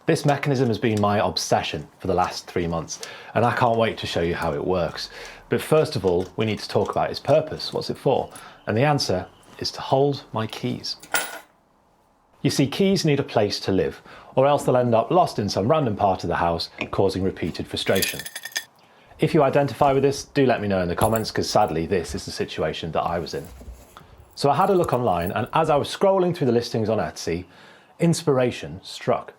This mechanism has been my obsession for the last 3 months, and I can't wait to show you how it works. But first of all, we need to talk about its purpose. What's it for? And the answer is to hold my keys. You see, keys need a place to live, or else they'll end up lost in some random part of the house, causing repeated frustration. If you identify with this, do let me know in the comments, because sadly this is the situation that I was in. So I had a look online, and as I was scrolling through the listings on Etsy, inspiration struck.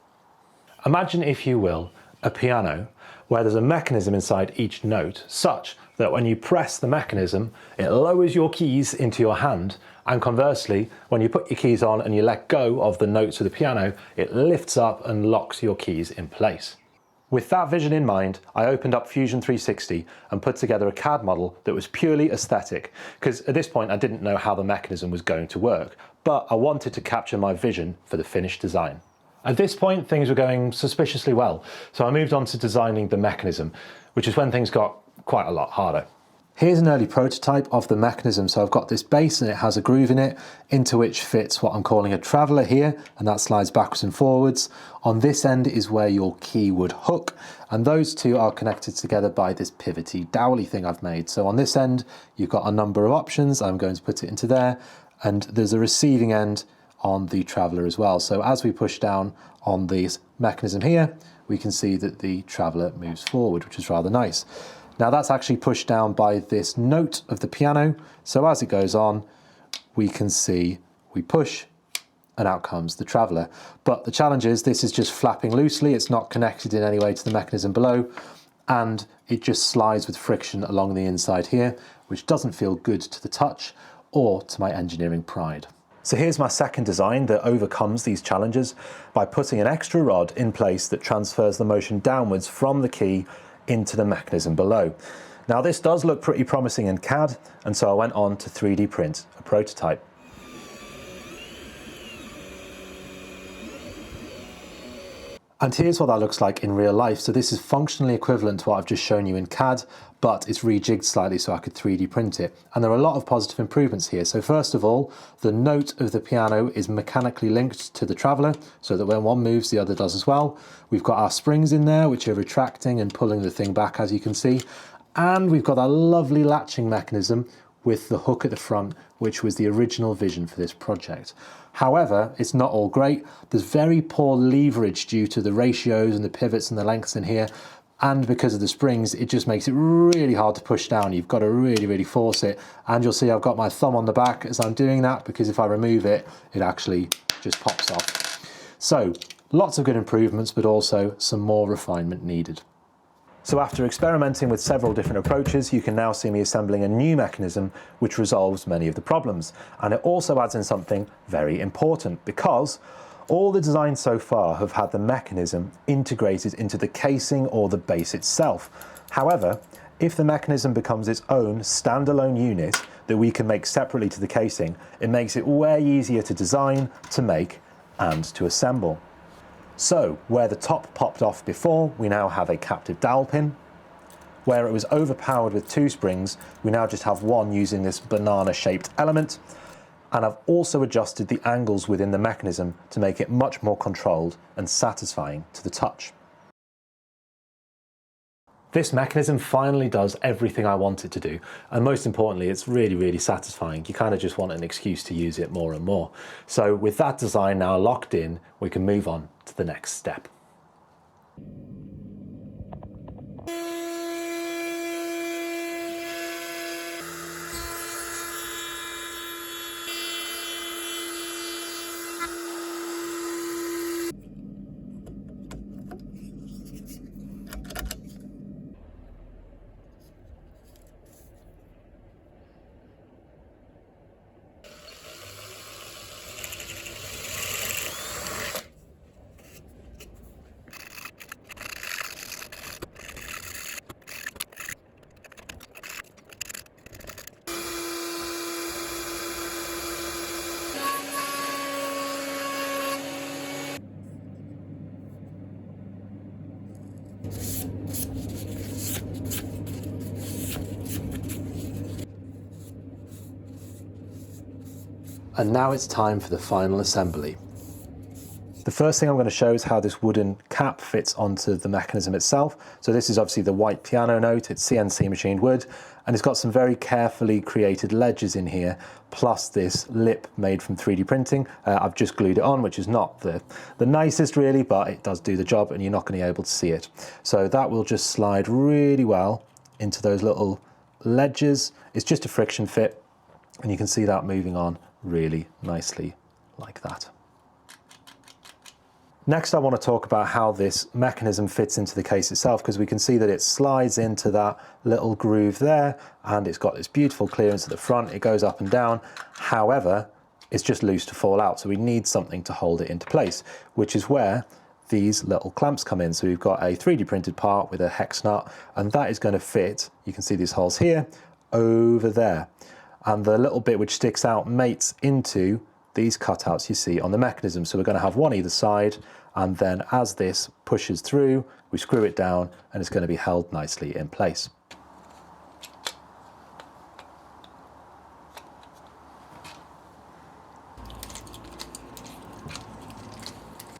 Imagine, if you will, a piano where there's a mechanism inside each note such that when you press the mechanism, it lowers your keys into your hand, and conversely, when you put your keys on and you let go of the notes of the piano, it lifts up and locks your keys in place. With that vision in mind, I opened up Fusion 360 and put together a CAD model that was purely aesthetic, because at this point I didn't know how the mechanism was going to work, but I wanted to capture my vision for the finished design. At this point, things were going suspiciously well, so I moved on to designing the mechanism, which is when things got quite a lot harder. Here's an early prototype of the mechanism. So I've got this base and it has a groove in it, into which fits what I'm calling a traveller here, and that slides backwards and forwards. On this end is where your key would hook, and those two are connected together by this pivoty dowel thing I've made. So on this end, you've got a number of options. I'm going to put it into there, and there's a receiving end on the traveller as well. So as we push down on this mechanism here, we can see that the traveller moves forward, which is rather nice. Now that's actually pushed down by this note of the piano. So as it goes on, we can see we push and out comes the traveller. But the challenge is this is just flapping loosely. It's not connected in any way to the mechanism below, and it just slides with friction along the inside here, which doesn't feel good to the touch or to my engineering pride. So here's my second design that overcomes these challenges by putting an extra rod in place that transfers the motion downwards from the key into the mechanism below. Now this does look pretty promising in CAD, and so I went on to 3D print a prototype. And here's what that looks like in real life. So this is functionally equivalent to what I've just shown you in CAD, but it's rejigged slightly so I could 3D print it. And there are a lot of positive improvements here. So first of all, the note of the piano is mechanically linked to the traveller, so that when one moves, the other does as well. We've got our springs in there, which are retracting and pulling the thing back, as you can see. And we've got that lovely latching mechanism with the hook at the front, which was the original vision for this project. However, it's not all great. There's very poor leverage due to the ratios and the pivots and the lengths in here. And because of the springs, it just makes it really hard to push down. You've got to really force it. And you'll see I've got my thumb on the back as I'm doing that, because if I remove it, it actually just pops off. So lots of good improvements, but also some more refinement needed. So after experimenting with several different approaches, you can now see me assembling a new mechanism which resolves many of the problems. And it also adds in something very important, because all the designs so far have had the mechanism integrated into the casing or the base itself. However, if the mechanism becomes its own standalone unit that we can make separately to the casing, it makes it way easier to design, to make, and to assemble. So, where the top popped off before, we now have a captive dowel pin. Where it was overpowered with 2 springs, we now just have one using this banana-shaped element. And I've also adjusted the angles within the mechanism to make it much more controlled and satisfying to the touch. This mechanism finally does everything I want it to do, and most importantly, it's really satisfying. You kind of just want an excuse to use it more and more. So with that design now locked in, we can move on to the next step. And now it's time for the final assembly. The first thing I'm going to show is how this wooden cap fits onto the mechanism itself. So this is obviously the white piano note, it's CNC machined wood, and it's got some very carefully created ledges in here, plus this lip made from 3D printing. I've just glued it on, which is not the nicest really, but it does do the job and you're not going to be able to see it. So that will just slide really well into those little ledges. It's just a friction fit, and you can see that moving on really nicely like that. Next, I want to talk about how this mechanism fits into the case itself, because we can see that it slides into that little groove there, and it's got this beautiful clearance at the front. It goes up and down. However, it's just loose to fall out, so we need something to hold it into place, which is where these little clamps come in. So we've got a 3D printed part with a hex nut, and that is going to fit, you can see these holes here, over there. And the little bit which sticks out mates into these cutouts you see on the mechanism. So we're going to have one either side, and then as this pushes through, we screw it down and it's going to be held nicely in place.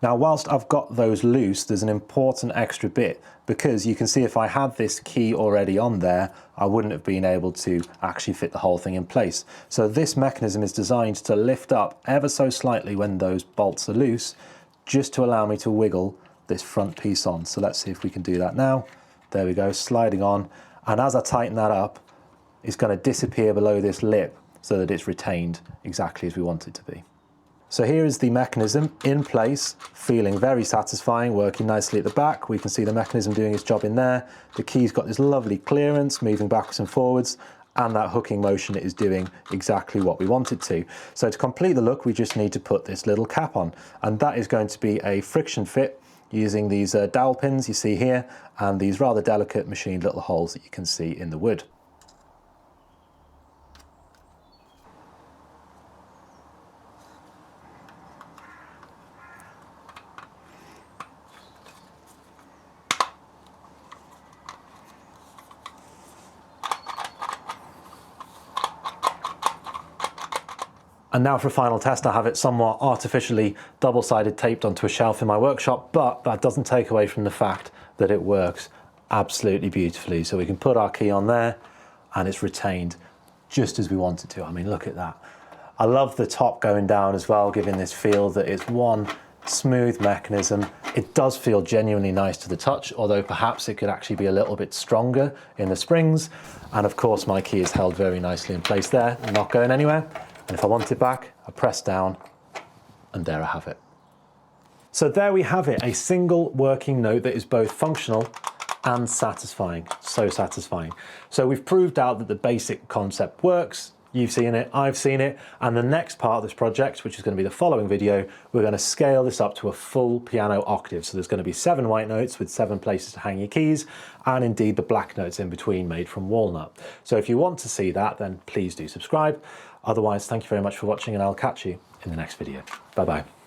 Now, whilst I've got those loose, there's an important extra bit, because you can see if I had this key already on there, I wouldn't have been able to actually fit the whole thing in place. So this mechanism is designed to lift up ever so slightly when those bolts are loose, just to allow me to wiggle this front piece on. So let's see if we can do that now. There we go, sliding on. And as I tighten that up, it's going to disappear below this lip so that it's retained exactly as we want it to be. So here is the mechanism in place, feeling very satisfying, working nicely at the back. We can see the mechanism doing its job in there. The key's got this lovely clearance, moving backwards and forwards, and that hooking motion is doing exactly what we want it to. So to complete the look, we just need to put this little cap on, and that is going to be a friction fit using these dowel pins you see here, and these rather delicate machined little holes that you can see in the wood. And now for a final test, I have it somewhat artificially double-sided taped onto a shelf in my workshop, but that doesn't take away from the fact that it works absolutely beautifully. So we can put our key on there and it's retained just as we want it to. I mean, look at that. I love the top going down as well, giving this feel that it's one smooth mechanism. It does feel genuinely nice to the touch, although perhaps it could actually be a little bit stronger in the springs. And of course, my key is held very nicely in place there, not going anywhere. And if I want it back, I press down, and there I have it. So there we have it, a single working note that is both functional and satisfying. So satisfying. So we've proved out that the basic concept works. You've seen it, I've seen it, and the next part of this project, which is going to be the following video, we're going to scale this up to a full piano octave. So there's going to be 7 white notes with 7 places to hang your keys, and indeed the black notes in between made from walnut. So if you want to see that, then please do subscribe. Otherwise, thank you very much for watching, and I'll catch you in the next video. Bye-bye.